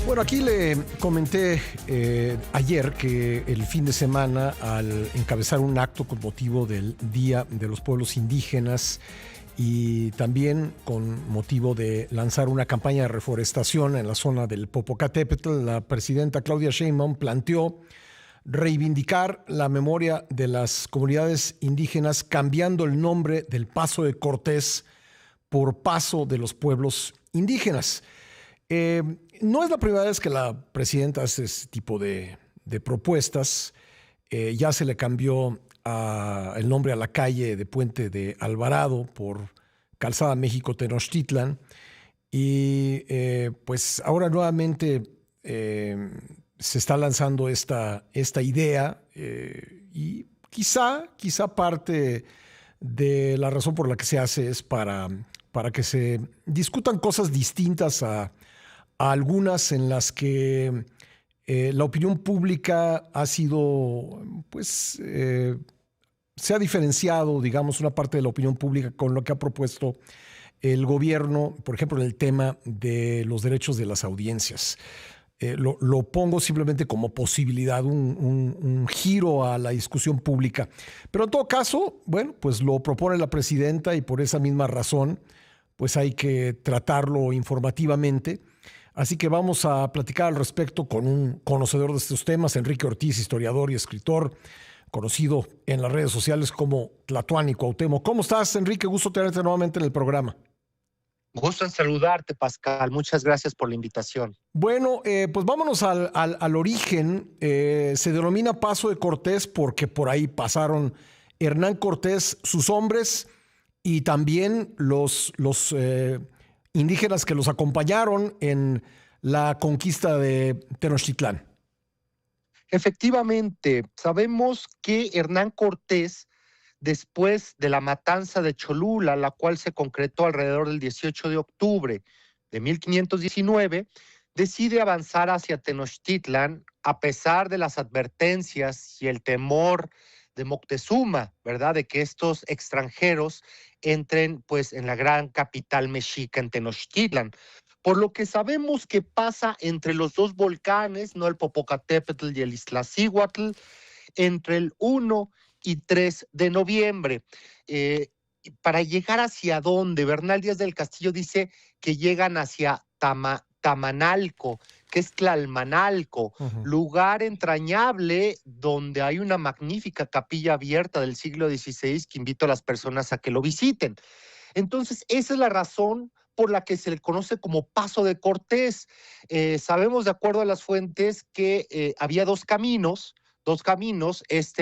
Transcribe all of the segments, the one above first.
Bueno, aquí le comenté ayer que el fin de semana, al encabezar un acto con motivo del Día de los Pueblos Indígenas y también con motivo de lanzar una campaña de reforestación en la zona del Popocatépetl, la presidenta Claudia Sheinbaum planteó reivindicar la memoria de las comunidades indígenas cambiando el nombre del Paso de Cortés por Paso de los Pueblos Indígenas. No es la primera vez que la presidenta hace ese tipo de propuestas. Ya se le cambió el nombre a la calle de Puente de Alvarado por Calzada México Tenochtitlan. Y pues ahora nuevamente se está lanzando esta idea y quizá parte de la razón por la que se hace es para que se discutan cosas distintas a algunas en las que la opinión pública ha sido, pues, se ha diferenciado, digamos, una parte de la opinión pública con lo que ha propuesto el gobierno, por ejemplo, en el tema de los derechos de las audiencias. Lo pongo simplemente como posibilidad, un giro a la discusión pública. Pero en todo caso, bueno, pues lo propone la presidenta y por esa misma razón, pues hay que tratarlo informativamente. Así que vamos a platicar al respecto con un conocedor de estos temas, Enrique Ortiz, historiador y escritor, conocido en las redes sociales como Tlatuani Cuauhtémoc. ¿Cómo estás, Enrique? Gusto tenerte nuevamente en el programa. Gusto en saludarte, Pascal. Muchas gracias por la invitación. Bueno, pues vámonos al origen. Se denomina Paso de Cortés porque por ahí pasaron Hernán Cortés, sus hombres y también los indígenas que los acompañaron en la conquista de Tenochtitlán. Efectivamente, sabemos que Hernán Cortés, después de la matanza de Cholula, la cual se concretó alrededor del 18 de octubre de 1519, decide avanzar hacia Tenochtitlan a pesar de las advertencias y el temor de Moctezuma, ¿verdad? De que estos extranjeros entren pues en la gran capital mexica, en Tenochtitlan. Por lo que sabemos que pasa entre los dos volcanes, ¿no? El Popocatépetl y el Iztaccíhuatl, entre el 1 y 3 de noviembre. Eh, para llegar hacia dónde, Bernal Díaz del Castillo dice que llegan hacia Tamanalco, que es Tlalmanalco, lugar entrañable donde hay una magnífica capilla abierta del siglo XVI que invito a las personas a que lo visiten. Entonces, esa es la razón por la que se le conoce como Paso de Cortés. Sabemos, de acuerdo a las fuentes, que había dos caminos,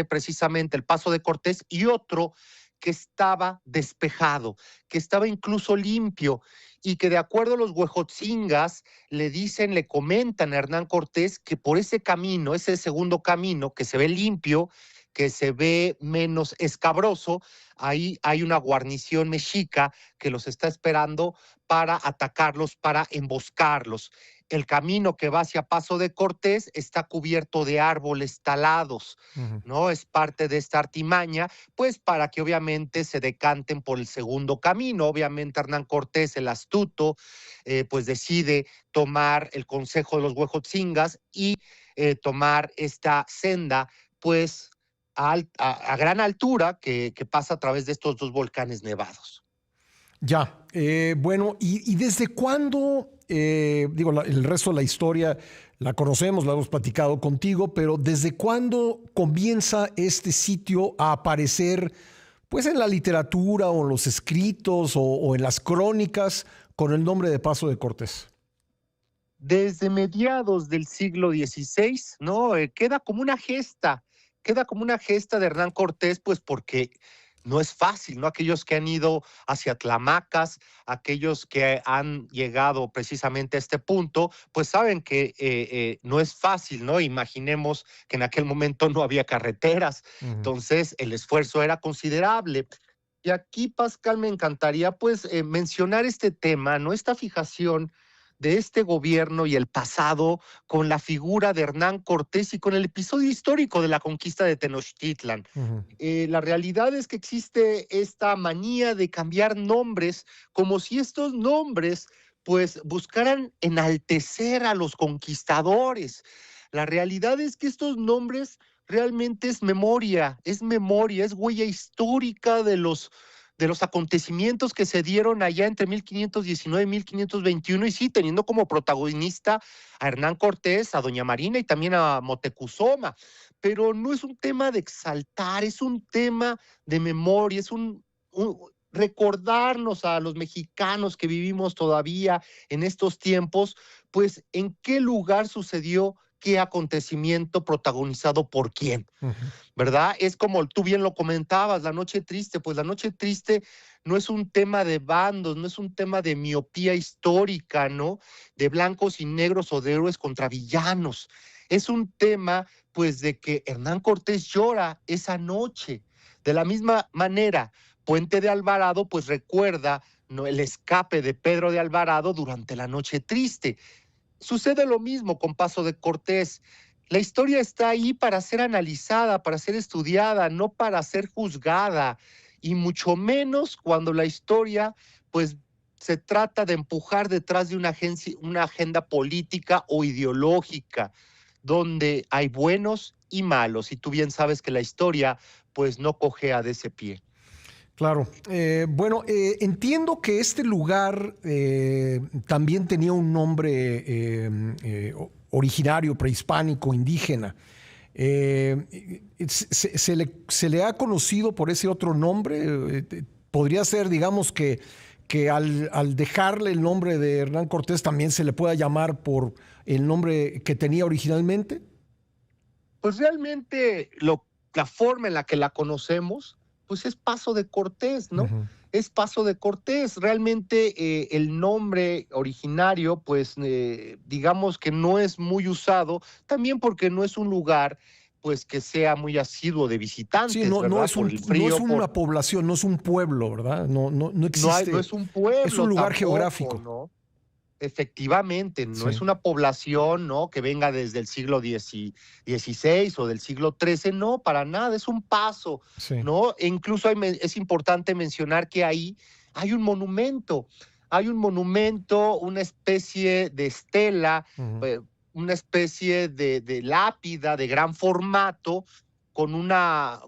precisamente el Paso de Cortés y otro que estaba despejado, que estaba incluso limpio y que de acuerdo a los huejotzingas le comentan a Hernán Cortés que por ese camino, ese segundo camino que se ve limpio, que se ve menos escabroso, ahí hay una guarnición mexica que los está esperando para atacarlos, para emboscarlos. El camino que va hacia Paso de Cortés está cubierto de árboles talados, ¿no? Es parte de esta artimaña, pues para que obviamente se decanten por el segundo camino. Obviamente Hernán Cortés, el astuto, pues decide tomar el consejo de los huejotzingas y tomar esta senda, pues a gran altura que pasa a través de estos dos volcanes nevados. Ya, bueno, ¿y desde cuándo, el resto de la historia la conocemos, la hemos platicado contigo, pero ¿desde cuándo comienza este sitio a aparecer, pues en la literatura o en los escritos o en las crónicas con el nombre de Paso de Cortés? Desde mediados del siglo XVI, ¿no? Queda como una gesta de Hernán Cortés, pues porque no es fácil, ¿no? Aquellos que han ido hacia Tlamacas, aquellos que han llegado precisamente a este punto, pues saben que no es fácil, ¿no? Imaginemos que en aquel momento no había carreteras, entonces el esfuerzo era considerable. Y aquí, Pascal, me encantaría pues mencionar este tema, ¿no? Esta fijación de este gobierno y el pasado con la figura de Hernán Cortés y con el episodio histórico de la conquista de Tenochtitlan. La realidad es que existe esta manía de cambiar nombres como si estos nombres pues buscaran enaltecer a los conquistadores. La realidad es que estos nombres realmente es memoria, es huella histórica de los acontecimientos que se dieron allá entre 1519 y 1521, y sí, teniendo como protagonista a Hernán Cortés, a Doña Marina y también a Motecuzoma. Pero no es un tema de exaltar, es un tema de memoria, es recordarnos a los mexicanos que vivimos todavía en estos tiempos, pues en qué lugar sucedió qué acontecimiento protagonizado por quién. ¿Verdad? Es como tú bien lo comentabas, la noche triste, pues la noche triste no es un tema de bandos, no es un tema de miopía histórica, ¿no? De blancos y negros o de héroes contra villanos. Es un tema, pues, de que Hernán Cortés llora esa noche. De la misma manera, Puente de Alvarado, pues recuerda, ¿no?, el escape de Pedro de Alvarado durante la noche triste. Sucede lo mismo con Paso de Cortés. La historia está ahí para ser analizada, para ser estudiada, no para ser juzgada, y mucho menos cuando la historia, pues, se trata de empujar detrás de una agenda política o ideológica, donde hay buenos y malos, y tú bien sabes que la historia, pues, no cojea de ese pie. Claro. Bueno, entiendo que este lugar también tenía un nombre originario, prehispánico, indígena. Se le ha conocido por ese otro nombre. Podría ser, digamos, que al dejarle el nombre de Hernán Cortés también se le pueda llamar por el nombre que tenía originalmente. Pues realmente la forma en la que la conocemos, pues es Paso de Cortés, ¿no? Ujú. Es Paso de Cortés. Realmente el nombre originario, pues digamos que no es muy usado, también porque no es un lugar, pues que sea muy asiduo de Sí, visitantes, no ¿verdad? es Por el no es frío, una población, no es un pueblo, ¿verdad? No no existe. es un Es un pueblo lugar tampoco, geográfico. ¿no? Efectivamente, no es Sí. una población, ¿no?, que venga desde el siglo XVI o del siglo XIII, no, para nada, es un paso, Sí. ¿no? E incluso es importante mencionar que ahí hay un monumento, una especie de estela, Ujú. una especie de lápida de gran formato con una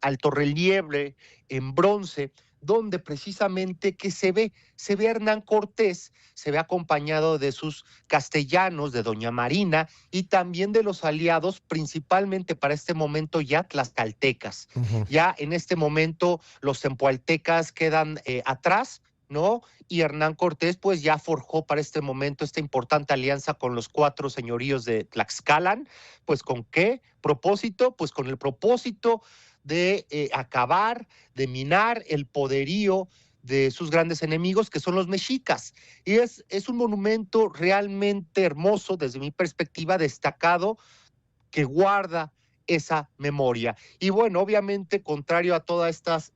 alto relieve en bronce, donde precisamente que se ve a Hernán Cortés, se ve acompañado de sus castellanos, de Doña Marina y también de los aliados, principalmente para este momento ya tlaxcaltecas. Ujú. Ya en este momento los zempoaltecas quedan atrás, ¿no? Y Hernán Cortés pues ya forjó para este momento esta importante alianza con los 4 señoríos de Tlaxcalan, pues ¿con qué propósito? Pues con el propósito de acabar, de minar el poderío de sus grandes enemigos, que son los mexicas. Y es un monumento realmente hermoso, desde mi perspectiva, destacado, que guarda esa memoria. Y bueno, obviamente, contrario a todas estas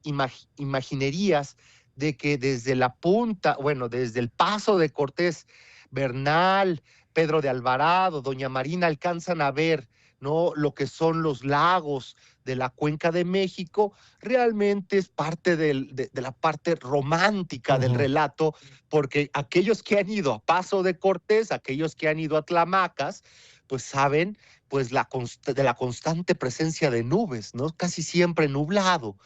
imaginerías de que desde la punta, bueno, desde el paso de Cortés, Bernal, Pedro de Alvarado, Doña Marina alcanzan a ver, ¿no?, lo que son los lagos de la Cuenca de México, realmente es parte de la parte romántica del Ujú. relato, porque aquellos que han ido a Paso de Cortés, aquellos que han ido a Tlamacas, pues saben, pues de la constante presencia de nubes, ¿no? Casi siempre nublado.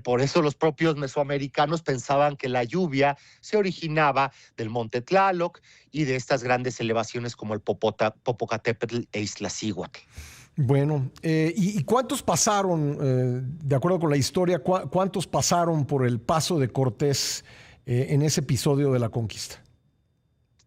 Por eso los propios mesoamericanos pensaban que la lluvia se originaba del monte Tlaloc y de estas grandes elevaciones como el Popocatépetl e Iztaccíhuatl. Bueno, ¿y cuántos pasaron, de acuerdo con la historia, cuántos pasaron por el paso de Cortés en ese episodio de la conquista?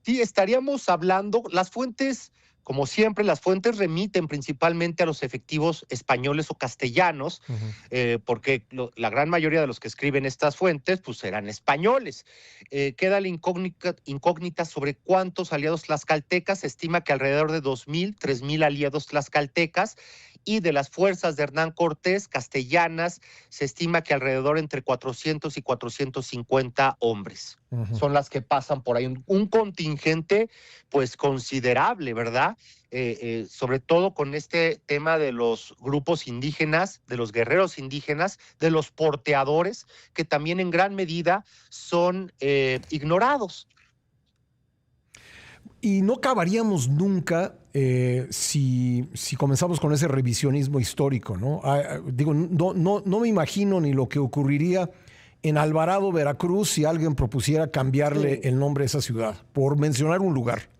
Sí, estaríamos hablando, las fuentes, como siempre, las fuentes remiten principalmente a los efectivos españoles o castellanos, Ujú. porque la gran mayoría de los que escriben estas fuentes, pues eran españoles. Queda la incógnita sobre cuántos aliados tlaxcaltecas. Se estima que alrededor de 2,000, 3,000 aliados tlaxcaltecas, y de las fuerzas de Hernán Cortés castellanas, se estima que alrededor entre 400 y 450 hombres Ujú. son las que pasan por ahí. Un contingente, pues considerable, ¿verdad? Sobre todo con este tema de los grupos indígenas, de los guerreros indígenas, de los porteadores, que también en gran medida son ignorados. Y no acabaríamos nunca si comenzamos con ese revisionismo histórico, ¿no? Digo, no me imagino ni lo que ocurriría en Alvarado, Veracruz, si alguien propusiera cambiarle el nombre a esa ciudad, por mencionar un lugar.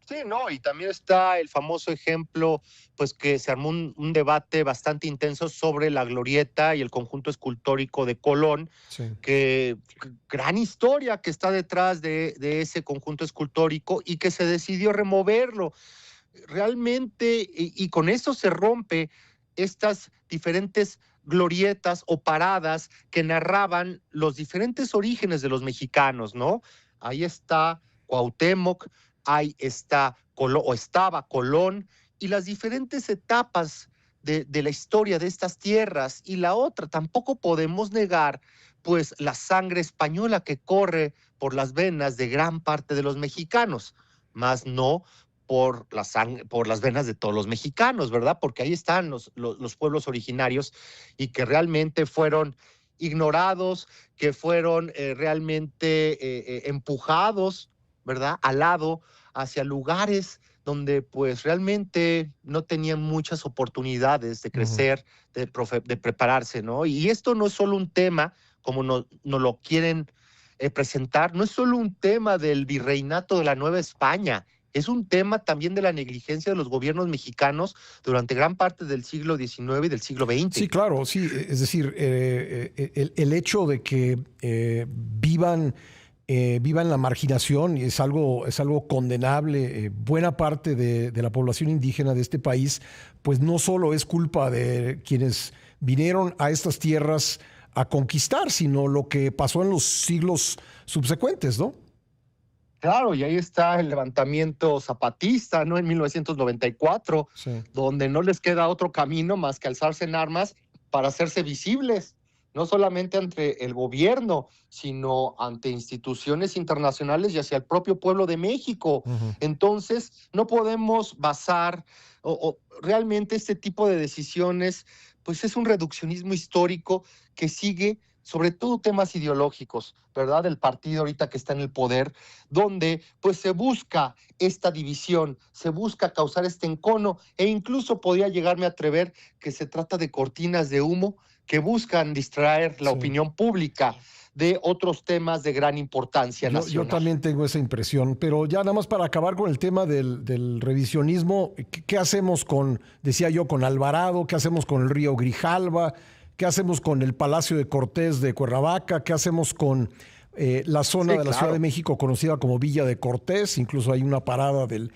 Sí, no, y también está el famoso ejemplo, pues que se armó un debate bastante intenso sobre la glorieta y el conjunto escultórico de Colón, Sí. que gran historia que está detrás de ese conjunto escultórico y que se decidió removerlo. Realmente, y con eso se rompe estas diferentes glorietas o paradas que narraban los diferentes orígenes de los mexicanos, ¿no? Ahí está Cuauhtémoc, ahí está o estaba Colón, y las diferentes etapas de la historia de estas tierras. Y la otra, tampoco podemos negar pues la sangre española que corre por las venas de gran parte de los mexicanos, más no por las venas de todos los mexicanos, ¿verdad? Porque ahí están los pueblos originarios y que realmente fueron ignorados, que fueron realmente empujados, ¿verdad? Al lado, hacia lugares donde pues realmente no tenían muchas oportunidades de crecer, de prepararse, ¿no? Y esto no es solo un tema, como nos lo quieren presentar, no es solo un tema del virreinato de la Nueva España, es un tema también de la negligencia de los gobiernos mexicanos durante gran parte del siglo XIX y del siglo XX. Sí, claro, sí. Es decir, el hecho de que vivan la marginación y es algo condenable. Buena parte de la población indígena de este país, pues no solo es culpa de quienes vinieron a estas tierras a conquistar, sino lo que pasó en los siglos subsecuentes, ¿no? Claro, y ahí está el levantamiento zapatista, ¿no? En 1994, Sí. donde no les queda otro camino más que alzarse en armas para hacerse visibles, no solamente ante el gobierno, sino ante instituciones internacionales y hacia el propio pueblo de México. Entonces, no podemos basar o realmente este tipo de decisiones, pues es un reduccionismo histórico que sigue sobre todo temas ideológicos, ¿verdad? Del partido ahorita que está en el poder, donde pues se busca esta división, se busca causar este encono e incluso podría llegarme a atrever que se trata de cortinas de humo que buscan distraer la opinión pública de otros temas de gran importancia nacional. Yo también tengo esa impresión, pero ya nada más para acabar con el tema del revisionismo, ¿qué hacemos decía yo, con Alvarado? ¿Qué hacemos con el río Grijalva? ¿Qué hacemos con el Palacio de Cortés de Cuernavaca? ¿Qué hacemos con la zona de la Ciudad de México conocida como Villa de Cortés? Incluso hay una parada de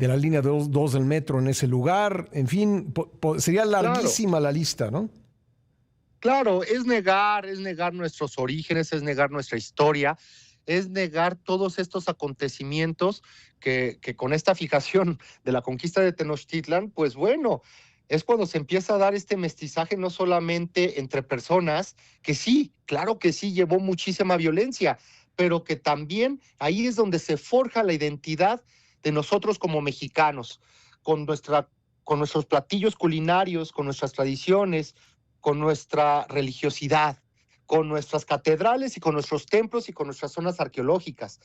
la línea 2 del metro en ese lugar. En fin, sería larguísima la lista, ¿no? Claro, es negar nuestros orígenes, es negar nuestra historia, es negar todos estos acontecimientos que con esta fijación de la conquista de Tenochtitlan, pues bueno, es cuando se empieza a dar este mestizaje no solamente entre personas, que sí, claro que sí, llevó muchísima violencia, pero que también ahí es donde se forja la identidad de nosotros como mexicanos, con nuestros platillos culinarios, con nuestras tradiciones, con nuestra religiosidad, con nuestras catedrales y con nuestros templos y con nuestras zonas arqueológicas.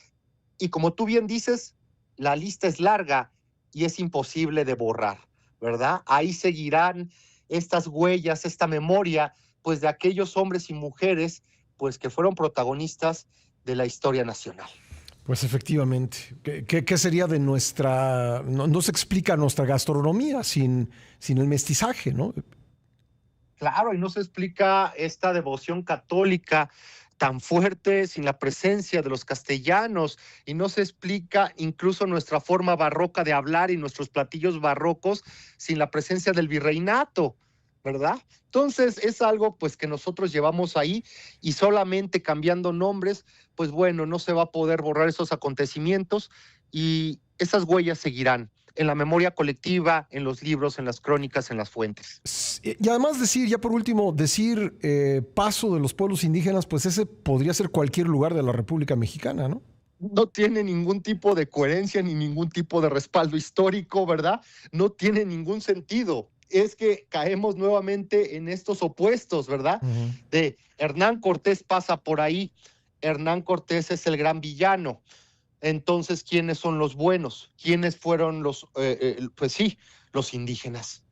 Y como tú bien dices, la lista es larga y es imposible de borrar, ¿verdad? Ahí seguirán estas huellas, esta memoria, pues de aquellos hombres y mujeres, pues que fueron protagonistas de la historia nacional. Pues efectivamente. ¿Qué sería de nuestra... No se explica nuestra gastronomía sin el mestizaje, ¿no? Claro, y no se explica esta devoción católica tan fuerte sin la presencia de los castellanos, y no se explica incluso nuestra forma barroca de hablar y nuestros platillos barrocos sin la presencia del virreinato, ¿verdad? Entonces es algo pues que nosotros llevamos ahí y solamente cambiando nombres, pues bueno, no se va a poder borrar esos acontecimientos y esas huellas seguirán en la memoria colectiva, en los libros, en las crónicas, en las fuentes. Y además ya por último, paso de los pueblos indígenas, pues ese podría ser cualquier lugar de la República Mexicana, ¿no? No tiene ningún tipo de coherencia ni ningún tipo de respaldo histórico, ¿verdad? No tiene ningún sentido. Es que caemos nuevamente en estos opuestos, ¿verdad? De Hernán Cortés pasa por ahí. Hernán Cortés es el gran villano. entonces, ¿quiénes son los buenos? ¿Quiénes fueron pues sí, los indígenas?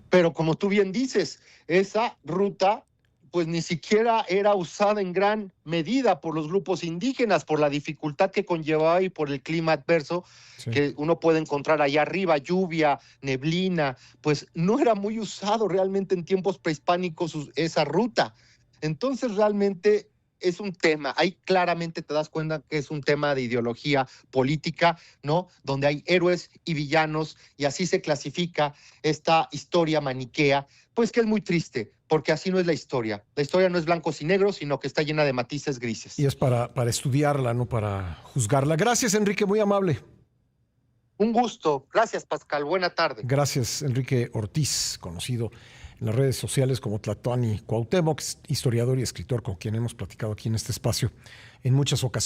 Pero como tú bien dices, esa ruta pues ni siquiera era usada en gran medida por los grupos indígenas, por la dificultad que conllevaba y por el clima adverso que uno puede encontrar allá arriba, lluvia, neblina, pues no era muy usado realmente en tiempos prehispánicos esa ruta. Entonces realmente es un tema, ahí claramente te das cuenta que es un tema de ideología política, ¿no? Donde hay héroes y villanos y así se clasifica esta historia maniquea, pues que es muy triste, porque así no es la historia. La historia no es blancos y negros, sino que está llena de matices grises. Y es para estudiarla, no para juzgarla. Gracias, Enrique, muy amable. Un gusto. Gracias, Pascal. Buena tarde. Gracias, Enrique Ortiz, conocido en las redes sociales como Tlatoani Cuauhtémoc, historiador y escritor con quien hemos platicado aquí en este espacio en muchas ocasiones.